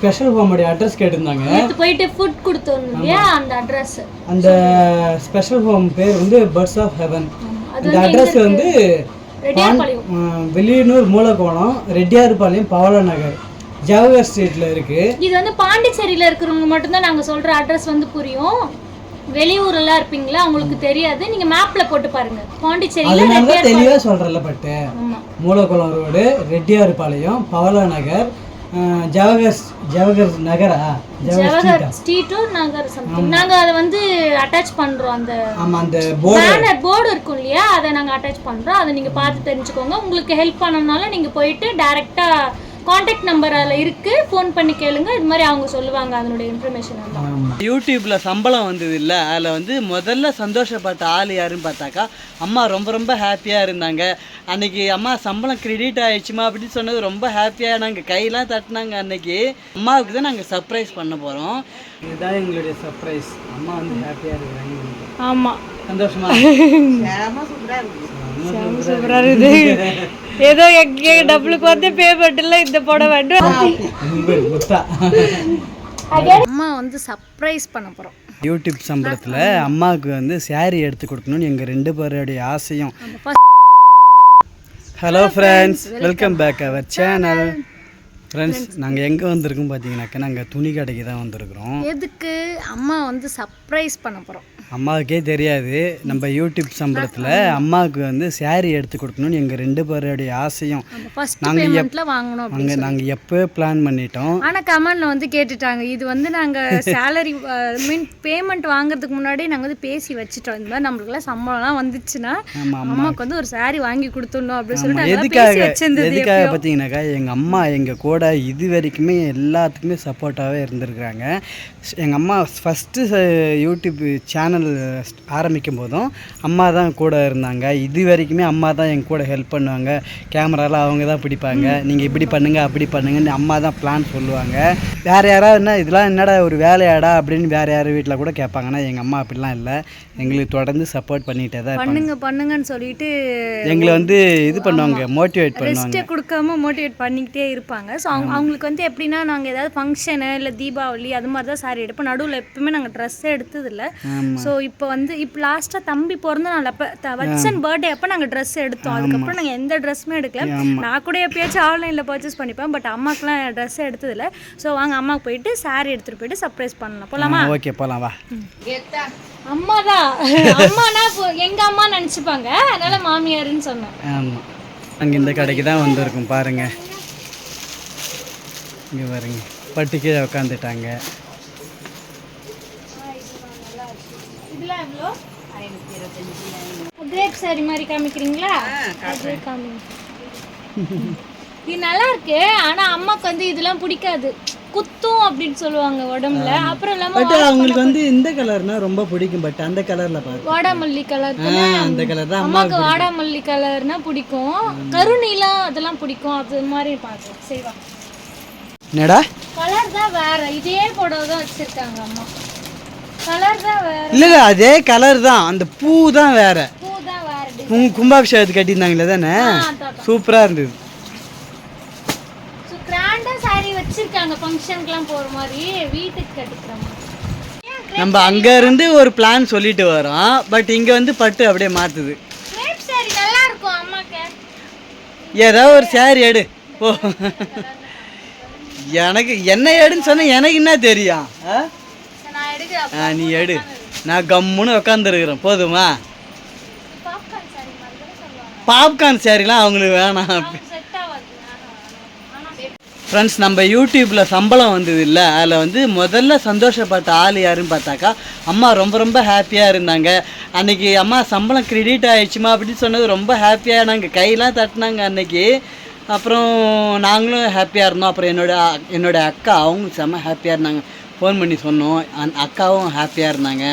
Special ஹோமோட address கேட்டிருந்தாங்க. நேத்து போயிட்டு ஃபுட் கொடுத்தோம் இல்லையா, அந்த அட்ரஸ். அந்த ஸ்பெஷல் ஹோம் பேர் வந்து பர்ட்ஸ் ஆஃப் ஹெவன். அந்த அட்ரஸ் வந்து வெளியூர் மூலக்கோணம், ரெட்டியார்பாளையம், பவள நகர், ஜவஹர் ஸ்ட்ரீட்ல இருக்கு. இது வந்து பாண்டிச்சேரியில இருக்கிறவங்க மட்டும் தான் நாங்க சொல்ற அட்ரஸ் வந்து புரியும். வெளியூர்ல இருப்பீங்களா உங்களுக்கு தெரியாது, நீங்க மேப்ல போட்டு பாருங்க. பாண்டிச்சேரியில நான் தெளிவா சொல்றேன்ல. பட் மூலக்கோணம் ரோடு, ரெட்டியார்பாளையம், பவள நகர், ஜவஹர் நகரா, ஜவஹர் ஸ்ட்ரீட் நகர் சம்திங். நாங்க அத வந்து அட்டாச் பண்றோம். அந்த போர்டு இருக்கும் இல்லையா, அதை நாங்க அட்டாச் பண்றோம். அதை நீங்க பார்த்து தெரிஞ்சுக்கோங்க. உங்களுக்கு ஹெல்ப் பண்ணனால நீங்க போயிட்டு டைரக்டா கான்டாக்ட் நம்பர் அதில் இருக்குது, ஃபோன் பண்ணி கேளுங்க. இது மாதிரி அவங்க சொல்லுவாங்க அதனுடைய இன்ஃபர்மேஷன் எல்லாம். யூடியூப்பில் சம்பளம் வந்தது இல்லை, அதில் வந்து முதல்ல சந்தோஷப்பட்ட ஆள் யாருன்னு பார்த்தாக்கா அம்மா ரொம்ப ரொம்ப ஹாப்பியாக இருந்தாங்க. அன்றைக்கி அம்மா சம்பளம் கிரெடிட் ஆகிடுச்சுமா அப்படின்னு சொன்னது ரொம்ப ஹாப்பியாக நாங்கள் கையெல்லாம் தட்டினாங்க. அன்றைக்கி அம்மாவுக்கு தான் நாங்கள் சர்ப்ரைஸ் பண்ண போகிறோம். இதுதான் எங்களுடைய சர்ப்ரைஸ். அம்மா வந்து ஹாப்பியாக இருக்கிறாங்க. ஆமாம், சந்தோஷமா சூப்பராக இருக்குது. ஏதோ டபுளுக்கு வந்து பேமெண்ட்ல இந்த போட வேண்டும். அம்மா வந்து சர்ப்ரைஸ் பண்ண போகிறோம். யூடியூப் சம்பளத்தில் அம்மாவுக்கு வந்து சாரீ எடுத்து கொடுக்கணும்னு எங்கள் 2 பேருடைய ஆசையும். Hello friends, welcome back our channel. Friends, நாங்கள் எங்கே வந்திருக்கோம் பார்த்தீங்கன்னாக்கா, நாங்கள் துணி கடைக்கு தான் வந்திருக்கிறோம். எதுக்கு? அம்மா வந்து சர்ப்ரைஸ் பண்ண போகிறோம். அம்மாவுக்கே தெரியாது நம்ம யூடியூப் சம்பளத்தில் அம்மாவுக்கு வந்து சாரீ எடுத்து கொடுக்கணும்னு எங்கள் 2 பேருடைய ஆசையும். நாங்கள் எப்போ பிளான் பண்ணிட்டோம். ஆனால் கமெண்ட்ல வந்து கேட்டுட்டாங்க, இது வந்து நாங்கள் சேலரி மீன் பேமெண்ட் வாங்குறதுக்கு முன்னாடி நாங்கள் வந்து பேசி வச்சுட்டோம். இந்த மாதிரி நம்மளுக்குலாம் சம்பளம்லாம் வந்துச்சுன்னா அம்மாவுக்கு வந்து ஒரு சாரீ வாங்கி கொடுத்துடணும் அப்படின்னு சொல்லிட்டு எதுக்காக பார்த்தீங்கன்னாக்கா, எங்கள் அம்மா எங்கள் கூட இது வரைக்குமே எல்லாத்துக்குமே சப்போர்ட்டாகவே இருந்திருக்கிறாங்க. எங்கள் அம்மா ஃபஸ்ட்டு யூடியூப் சேனல் ஆரம்பிக்கும் போதும் அம்மா தான் கூட இருந்தாங்க. இது வரைக்குமே அம்மா தான் எங்கள் கூட ஹெல்ப் பண்ணுவாங்க. கேமராலாம் அவங்க தான் பிடிப்பாங்க. நீங்கள் இப்படி பண்ணுங்கள் அப்படி பண்ணுங்கன்னு அம்மா தான் பிளான் சொல்லுவாங்க. வேறு யாராவது என்ன இதெல்லாம் என்னடா ஒரு வேலையாடா அப்படின்னு வேறு யார் வீட்டில் கூட கேட்பாங்கன்னா, எங்கள் அம்மா அப்படிலாம் இல்லை, எங்களுக்கு தொடர்ந்து சப்போர்ட் பண்ணிகிட்டே தான் பண்ணுங்கன்னு சொல்லிட்டு எங்களை வந்து இது பண்ணுவாங்க, மோட்டிவேட் பண்ணுவாங்க. ரெஸ்ட்டே கொடுக்காம மோட்டிவேட் பண்ணிக்கிட்டே இருப்பாங்க. ஸோ அவங்களுக்கு வந்து எப்படின்னா, நாங்கள் ஏதாவது ஃபங்க்ஷனு இல்லை தீபாவளி அது மாதிரி தான் சாரி எடுப்போம். நடுவில் எப்பவுமே நாங்கள் ட்ரெஸ்ஸே எடுத்ததில்லை. ஸோ இப்போ வந்து இப்போ லாஸ்ட்டாக தம்பி பிறந்த நாள் அப்போ வச்சன் பர்த்டே அப்போ நாங்கள் ட்ரெஸ் எடுத்தோம். அதுக்கப்புறம் நாங்கள் எந்த ட்ரெஸ்ஸுமே எடுக்கல. நான் கூட எப்பயாச்சும் ஆன்லைனில் பர்ச்சேஸ் பண்ணிப்பேன், பட் அம்மாவுக்குலாம் ட்ரெஸ்ஸே எடுத்ததில்லை. ஸோ வாங்க அம்மாவுக்கு போயிட்டு சாரி எடுத்துகிட்டு போயிட்டு சர்ப்ரைஸ் பண்ணலாம். போகலாமா? ஓகே, போகலாம் வா. அம்மா தான், அம்மானா எங்கள் அம்மா நினச்சிப்பாங்க, அதனால மாமியாருன்னு சொன்னேன். ஆமாம், அங்கே இந்த கடைக்கு தான் வந்திருக்கும் பாருங்க. இங்கே பாருங்க, பட்டு கீழே உட்காந்துட்டாங்க. கிரேப் சாரி மாதிரி காமிக்கிறீங்களா? இது நல்லா இருக்கு. ஆனா அம்மாக்கு வந்து இதெல்லாம் பிடிக்காது, குத்தும் அப்படின்னு சொல்லுவாங்க உடம்புல. அப்புறம் இல்லாம அவங்களுக்கு வந்து இந்த கலர்னா ரொம்ப பிடிக்கும். பட் அந்த கலர்ல பாருங்க, வாடாமல்லி கலர், அந்த கலர் தான் அம்மாக்கு. வாடாமல்லி கலர்னா பிடிக்கும், கருநீலம் அதெல்லாம் பிடிக்கும். அது மாதிரி பார்க்கலாம். சரிவா, என்னடா கலர் தான் வேற, இதே புடவை தான் வச்சிருக்காங்க அம்மா. கலர் தான் வேற. இல்ல அதே கலர் தான், அந்த பூ தான் வேற. பூ தான் வேற. கும்பாபிஷேகத்துக்கு கட்டியிருந்தாங்களே தானே, சூப்பரா இருந்தது. சோ கிராண்டா சாரி வச்சிருக்காங்க ஃபங்க்ஷனுக்குலாம் போற மாதிரி, வீட்டுக்கு கட்டிக்கிற மாதிரி. நம்ம அங்க இருந்து ஒரு பிளான் சொல்லிட்டு வரோம், பட் இங்க வந்து பட்டு அப்படியே மாத்துது. கிரேப் சாரி நல்லா இருக்கும் அம்மாக்கு. ஏதோ ஒரு சாரி எடு போ. எனக்கு என்ன எடுன்னு சொன்ன எனக்கு என்ன தெரியும்? நீ எடு, நான் கம்முன்னு உட்காந்துருக்கிறேன். போதுமா? பாப்கார்ன் சாரிலாம் அவங்களுக்கு வேணாம். ஃப்ரெண்ட்ஸ், நம்ம யூடியூப்பில் சம்பளம் வந்தது இல்லை, அதில் வந்து முதல்ல சந்தோஷப்பட்ட ஆள் யாருன்னு பார்த்தாக்கா அம்மா ரொம்ப ரொம்ப ஹாப்பியாக இருந்தாங்க. அன்றைக்கி அம்மா சம்பளம் கிரெடிட் ஆகிடுச்சுமா அப்படின்னு சொன்னது ரொம்ப ஹாப்பியாக நாங்கள் கையெல்லாம் தட்டினாங்க அன்றைக்கி. அப்புறம் நாங்களும் ஹாப்பியாக இருந்தோம். அப்புறம் என்னோட அக்கா அவங்க செம்ம ஹாப்பியாக இருந்தாங்க. ஃபோன் பண்ணி சொன்னோம், அக்காவும் ஹாப்பியாக இருந்தாங்க.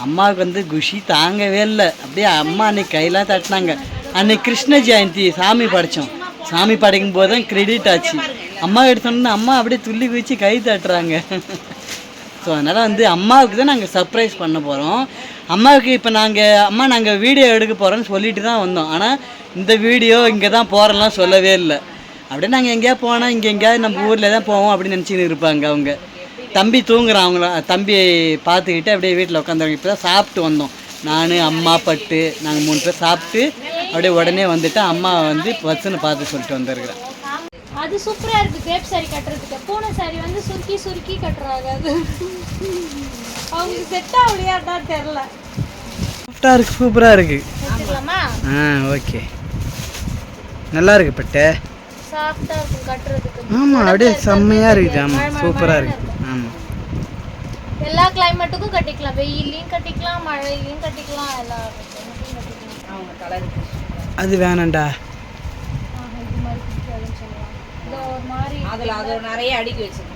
அம்மாவுக்கு வந்து குஷி தாங்கவே இல்லை. அப்படியே அம்மா அன்றைக்கி கையெல்லாம் தட்டினாங்க. அன்றைக்கி கிருஷ்ண ஜெயந்தி சாமி படைத்தோம். சாமி படைக்கும் போது தான் கிரெடிட் ஆச்சு. அம்மா எடுத்தோன்னா அம்மா அப்படியே துள்ளி குதிச்சு கை தட்டுறாங்க. ஸோ அதனால் வந்து அம்மாவுக்கு தான் நாங்கள் சர்ப்ரைஸ் பண்ண போகிறோம். அம்மாவுக்கு இப்போ நாங்கள் வீடியோ எடுக்க போகிறோன்னு சொல்லிட்டு தான் வந்தோம். ஆனால் இந்த வீடியோ இங்கே தான் போகிறோம்லாம் சொல்லவே இல்லை. அப்படியே நாங்கள் எங்கேயா போனால் இங்கே எங்கேயாவது நம்ம ஊரில் தான் போவோம் அப்படின்னு நினச்சின்னு இருப்பாங்க அவங்க. தம்பி தூங்குறான், அவங்கள தம்பி பார்த்துக்கிட்டு அப்படியே வீட்டில் உட்காந்துருக்கோம். இப்போ தான் சாப்பிட்டு வந்தோம், நான் அம்மா பட்டு நாங்கள் 3 பேர் சாப்பிட்டு அப்படியே உடனே வந்துட்டு அம்மா வந்து பஸ்ஸுன்னு பார்த்து சொல்லிட்டு வந்துருக்குறேன். அது சூப்பரா இருக்கு கிரேப் சாரி கட்டுறதுக்கு. பூனை சாரி வந்து சுருக்கி சுருக்கி கட்டுறாங்க, அது அவங்களுக்கு செட் ஆகலையாட்டா தெரியல. சாஃப்டாக இருக்குது, சூப்பராக இருக்குது. வச்சுக்கலாமா? ஓகே, நல்லா இருக்கு பட்டு, சாஃப்டா இருக்கும் கட்டுறதுக்கு. ஆமாம் அப்படியே செம்மையாக இருக்குது. ஆமாம் சூப்பராக இருக்குது. ஆமாம் எல்லா கிளைமேட்டுக்கும் கட்டிக்கலாம், வெயிலையும் கட்டிக்கலாம், மழையிலையும் கட்டிக்கலாம், எல்லா கட்டிக்கலாம். அது வேணாண்டா, இது மாதிரி பிடிக்காதுன்னு சொல்லுவாங்க. இது ஒரு மாதிரி அதில் அது நிறைய அடுக்கி வச்சுருக்கோம்.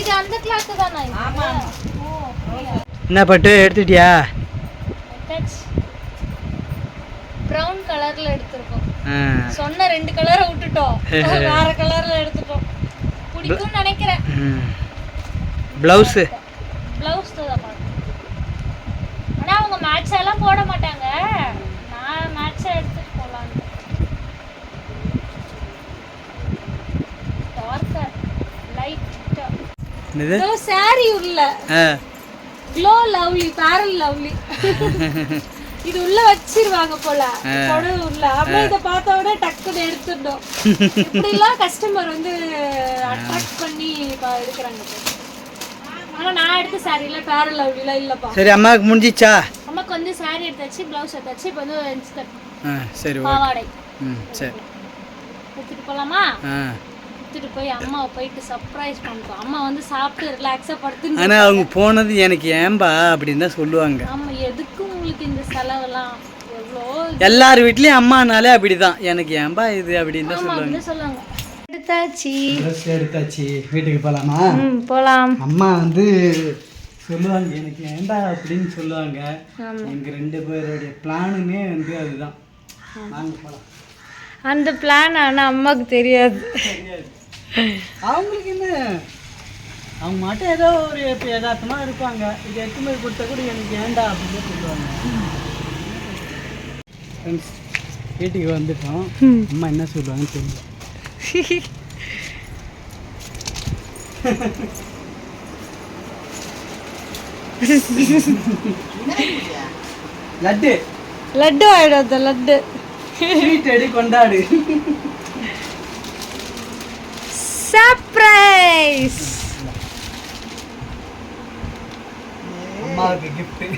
இது அந்த கிளாத் தானா? ஆமாம். என்ன பட்டு எடுத்துட்டியா? பிரவுன் கலர்ல எடுத்துருக்கோம். சொன்ன 2 கலரை விட்டுட்டோம், வேற கலர்ல எடுத்துட்டோம். பிடிக்கும்னு நினைக்கிறேன். ப்ளவுஸ் தான் பாருங்க. ஆனா அவங்க மேட்ச் எல்லாம் போட மாட்டாங்க, நான் மேட்சா எடுத்துட்டு போலாம். டார்க்கர் லைட்டா இதோ சாரி உள்ள க்ளோ லவ்லி பேரல் லவ்லி இது உள்ள வச்சிருவாங்க போல புடவை உள்ள. அப்படியே இதை பார்த்த உடனே டக்குன்னு எடுத்துட்டோம். இப்படிலாம் கஸ்டமர் வந்து அட்ராக்ட் பண்ணி எடுக்கிறாங்க. ஆனா நான் எடுத்த சாரியில பேரல் லவ்லிலாம் இல்லப்பா. சரி, அம்மாவுக்கு முடிஞ்சிச்சா? அம்மாக்கு வந்து சாரி எடுத்தாச்சு, பிளவுஸ் எடுத்தாச்சு, இப்போ வந்து இன்ஸ்கர்ட் சரி பாவாடை சரி எடுத்துட்டு போலாமா? எடுத்துட்டு போய் அம்மாவை போயிட்டு சர்ப்ரைஸ் பண்ணுறோம். அம்மா வந்து சாப்பிட்டு ரிலாக்ஸாக படுத்து. ஆனால் அவங்க போனது எனக்கு ஏன்பா அப்படின்னு தான் சொல்லுவாங்க. ஆமாம், எதுக்கு உங்களுக்கு இந்த செலவெல்லாம்? எவ்வளோ எல்லார் வீட்லேயும் அம்மானாலே அப்படி தான், எனக்கு ஏன்பா இது அப்படின்னு தான் சொல்லுவாங்க. எடுத்தாச்சு, எடுத்தாச்சு, வீட்டுக்கு போகலாமா? போகலாம். அம்மா வந்து சொல்லுவாங்க எனக்கு ஏண்டா அப்படின்னு சொல்லுவாங்க. எங்கள் 2 பேருடைய பிளானுமே வந்து அதுதான், நாங்கள் போகலாம். அந்த பிளான் ஆனால் அம்மாவுக்கு தெரியாது. அவங்களுக்கு என்ன, அவங்க மட்டும் ஏதோ ஒரு யதார்த்தமாக இருப்பாங்க. இது எடுத்துமே கொடுத்தா கூட எனக்கு ஏண்டா அப்படின்னு சொல்லுவாங்க. ஃப்ரெண்ட்ஸ், வீட்டுக்கு வந்துட்டோம். அம்மா என்ன சொல்லுவாங்கன்னு தெரியல. லட்டு லட்டு ஆயிடும், லட்டு ஸ்வீட் அடி கொண்டாடு. சர்ப்ரைஸ், அம்மாவுக்கு கிஃப்ட்.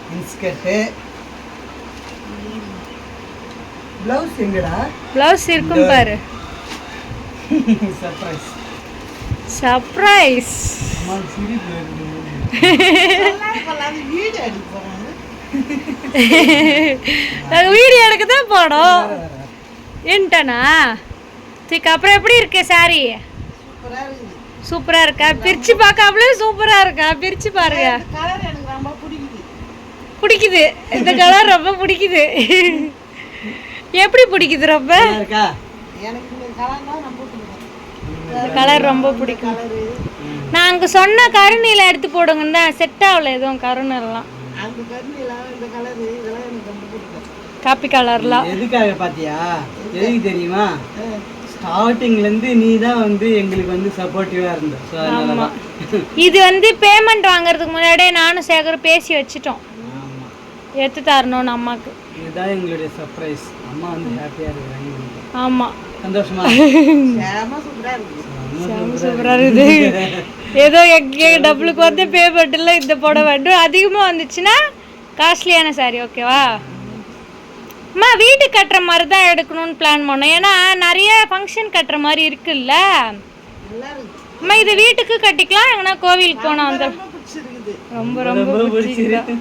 பிஸ்கட்டு, ப்ளவுஸ் எங்கடா? ப்ளவுஸ் இருக்கும் பாரு. Surprise surprise. அம்மாவுக்கு சிரிப்பு வருது. நாங்கள் வீடியோ எடுக்க தான் போனோம். ஏன்ட்டானா சரி, அப்புறம் எப்படி இருக்கு சாரி? சூப்பரா இருக்கா? பிரிச்சு பார்க்காமலே சூப்பரா இருக்கா? பிரிச்சு பாருங்க. பிடிக்குது, இந்த கலர் ரொம்ப பிடிக்குது. எப்படி பிடிக்குது? ரொம்ப கலர் ரொம்ப பிடிக்கும். நான் அங்கே சொன்ன கருநீல எடுத்து போடுங்கன்னு தான், செட் ஆகல எதுவும் கருநெல்லாம். காப்பி கலர்லாம் எதுக்காக பாத்தியா? எதுக்கு தெரியுமா? ஸ்டார்டிங்லேருந்து நீ தான் வந்து எங்களுக்கு வந்து சப்போர்ட்டிவாக இருந்த. ஆமாம், இது வந்து பேமெண்ட் வாங்குறதுக்கு முன்னாடியே நானும் சேகரும் பேசி வச்சுட்டோம், எடுத்து தரணும்னு அம்மாவுக்கு. இதுதான் எங்களுடைய சர்ப்ரைஸ். அம்மா வந்து ஹாப்பியாக இருக்கிறாங்க. ஆமாம், சந்தோஷமா? சூப்பராக இருக்குது. ஏதோ டபுளுக்கு வந்து பேமெண்ட்டில் இந்த போட வேண்டும். அதிகமாக வந்துச்சுன்னா காஸ்ட்லியான சாரி. ஓகேவா அம்மா? வீடு கட்டுற மாதிரி தான் எடுக்கணும்னு பிளான் பண்ணோம். ஏன்னா நிறைய ஃபங்க்ஷன் கட்டுற மாதிரி இருக்குல்ல அம்மா. இது வீட்டுக்கு கட்டிக்கலாம், எங்கன்னா கோவிலுக்கு போனோம். அந்த ரொம்ப ரொம்ப பிடிச்சிருக்கு.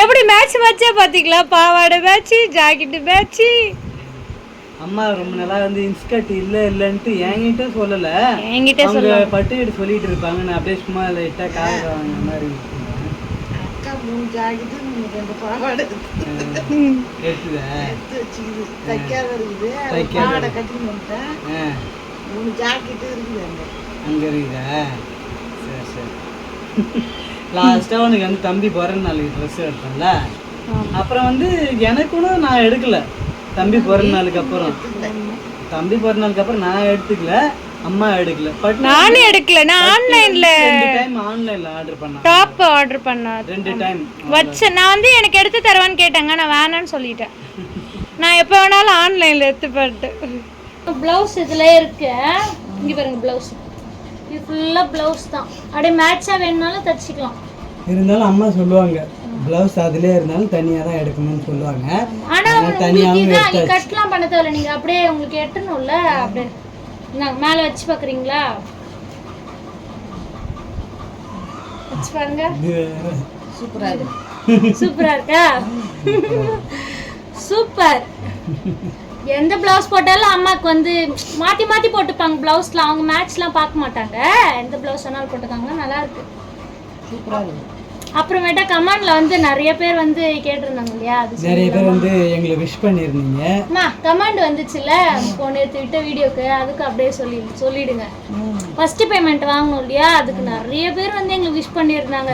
எப்படி மேட்ச் மேட்சா பார்த்தீங்களா? பாவாடை மேட்ச்சு, ஜாக்கெட்டு மேட்ச்சு. அம்மா ரொம்ப நாளா வந்து இன்ஸ்கர்ட் இல்லைன்ட்டு என்கிட்ட சொல்லலை, என்கிட்ட சொல்ல பட்டு எடுத்து சொல்லிட்டு இருப்பாங்க. நான் அப்படியே சும்மா லைட்டாக காய வாங்கின மாதிரி அங்க இருக்குதா? சரி சரி. லாஸ்ட்டாக உனக்கு வந்து தம்பி பிறந்த நாளுக்கு ட்ரெஸ் எடுத்தேன்ல, அப்புறம் வந்து எனக்குன்னு நான் எடுக்கல. தம்பி பிறந்த நாளுக்கு அப்புறம் நான் எடுத்துக்கல, அம்மா எடுக்கல. பட் நானும் எடுக்கல. நான் ஆன்லைன்ல 2 டைம் ஆன்லைன்ல ஆர்டர் பண்ணேன். டாப் ஆர்டர் பண்ணேன் 2 டைம் வச்ச. நான் வந்து எனக்கு எடுத்து தருவான்னு கேட்டாங்க, நான் வேணான்னு சொல்லிட்டேன். நான் எப்போ வேணாலும் ஆன்லைன்ல எடுத்து போட்டு. ப்ளவுஸ் இதுல இருக்கு, இங்க பாருங்க ப்ளவுஸ். இது ஃபுல்லா ப்ளவுஸ் தான். அப்படியே மேட்சா வேணும்னாலும் தச்சுக்கலாம். இருந்தாலும் அம்மா சொல்லுவாங்க ப்ளவுஸ் அதுலயே இருந்தாலும் தனியாக தான் எடுக்கணும்னு சொல்லுவாங்க. ஆனா உங்களுக்கு இதான் கட்லாம் பண்ண தேவையில்ல, நீங்க அப்படியே உங்களுக்கு எட்டணும்ல. அப்படியே நான் மேல வச்சு பாக்குறீங்களா? வச்சு பாருங்க. சூப்பரா இருக்கு. சூப்பரா இருக்கா? சூப்பர். எந்த பிளவுஸ் போட்டாலும் அம்மாக்கு வந்து மாத்தி மாத்தி போட்டுப்பாங்க. பிளவுஸ்ல அவங்க மேட்ச்லாம் பார்க்க மாட்டாங்க. எந்த பிளவுஸ் வேணாலும் போட்டுக்காங்கன்னா நல்லா இருக்கு. சூப்பரா இருக்கு. அப்புறமேட்டா கமெண்ட்ல வந்து நிறைய பேர் வந்து கேட்டிருந்தாங்க இல்லையா, அது நிறைய பேர் வந்து எங்களை விஷ் பண்ணியிருந்தீங்க. அம்மா கமெண்ட் வந்துச்சுல்ல போன விட்ட வீடியோக்கு, அதுக்கு அப்படியே சொல்லிடுங்க. ஃபர்ஸ்ட் பேமெண்ட் வாங்கணும் இல்லையா, அதுக்கு நிறைய பேர் வந்து எங்களுக்கு விஷ் பண்ணியிருந்தாங்க.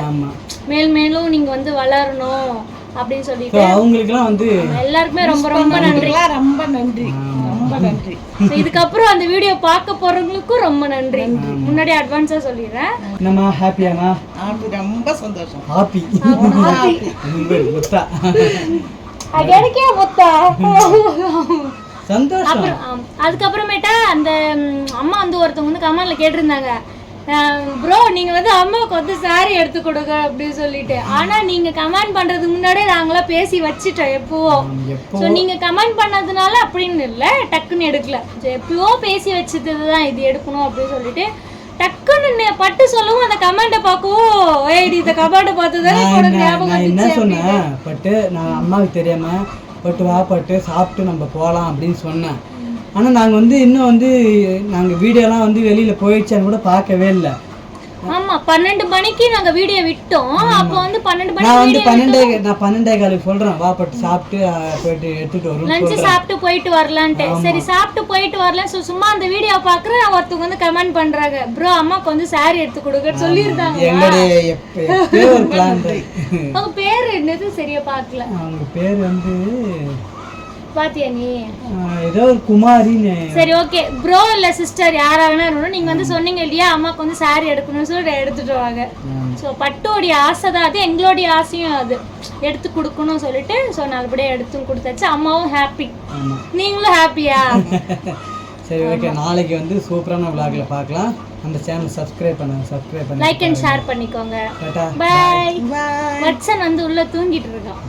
மேலும் நீங்க வந்து வளரணும் அப்படின்னு சொல்லிட்டு அவங்களுக்குலாம் வந்து எல்லாருக்குமே ரொம்ப ரொம்ப நன்றி. ரொம்ப நன்றி, ரொம்ப நன்றி. இதுக்கப்புறம் அந்த வீடியோ பார்க்க போறவங்களுக்கும் ரொம்ப நன்றி. முன்னாடி அட்வான்ஸா சொல்லிடுறேன். நம்ம ஹாப்பியானா? ரொம்ப சந்தோஷம். ஹாப்பி முத்தா எனக்கே முத்தா சந்தோஷம். அதுக்கப்புறமேட்டா அந்த அம்மா வந்து ஒருத்தவங்க வந்து கமெண்ட்ல கேட்டிருந்தாங்க, ப்ரோ நீங்க வந்து அம்மாவுக்கு வந்து சாரி எடுத்து கொடுங்க அப்படின்னு சொல்லிட்டு. ஆனா நீங்க கமெண்ட் பண்றதுக்கு முன்னாடியே நாங்களாம் பேசி வச்சுட்டோம் எப்பவோ. ஸோ நீங்க கமெண்ட் பண்ணதுனால அப்படின்னு இல்லை, டக்குன்னு எடுக்கல. எப்பவோ பேசி வச்சதுதான் இது எடுக்கணும் அப்படின்னு சொல்லிட்டு டக்குன்னு பட்டு சொல்லவும் அந்த கமெண்ட்டை பார்க்கவும், ஏடி இந்த கமெண்ட்டை பார்த்துதானே நான் என்ன சொன்னேன், பட்டு நான் அம்மாவுக்கு தெரியாம பட்டு வா பட்டு சாப்பிட்டு நம்ம போகலாம் அப்படின்னு சொன்னேன். ஆனால் நாங்கள் வந்து இன்னும் வந்து நாங்கள் வீடியோலாம் வந்து வெளியில் போயிடுச்சான்னு கூட பார்க்கவே இல்லை. ஆமா 12 மணிக்கு நாங்க வீடியோ விட்டோம். அப்போ வந்து 12 மணிக்கு நான் வந்து 12:15 சொல்றேன், வா பட்டு சாப்பிட்டு போயிட்டு எடுத்துட்டு வரும், லஞ்ச் சாப்பிட்டு போயிட்டு வரலான்ட்டு. சரி சாப்பிட்டு போயிட்டு வரலாம். சும்மா அந்த வீடியோ பாக்குறேன், ஒருத்தவங்க வந்து கமெண்ட் பண்றாங்க, ப்ரோ அம்மாக்கு வந்து சாரி எடுத்து கொடுக்கன்னு சொல்லியிருந்தாங்க. எங்களுடைய ஒரு பிளான். அவங்க பேர் என்னது சரியா பார்க்கல. அவங்க பேர் வந்து பாத்தியா நீ? ஏதோ ஒரு குமாரின்னு. சரி ஓகே, ப்ரோ இல்ல சிஸ்டர் யாராவது நீங்க வந்து சொன்னீங்க இல்லையா அம்மாக்கு வந்து சாரி எடுக்கணும்னு சொல்லி எடுத்துட்டு வாங்க. ஸோ பட்டோடைய ஆசை தான் அது, எங்களுடைய ஆசையும் அது எடுத்து கொடுக்கணும்னு சொல்லிட்டு. ஸோ நல்லபடியா எடுத்து கொடுத்தாச்சு. அம்மாவும் ஹாப்பி, நீங்களும் ஹாப்பியா? சரி ஓகே, நாளைக்கு வந்து சூப்பரான vlogல பார்க்கலாம். நம்ம சேனல் சப்ஸ்கிரைப் பண்ணுங்க, லைக் அண்ட் ஷேர் பண்ணிக்கோங்க. Tata bye. வட்சன் வந்து உள்ள தூங்கிட்டு இருக்கான்.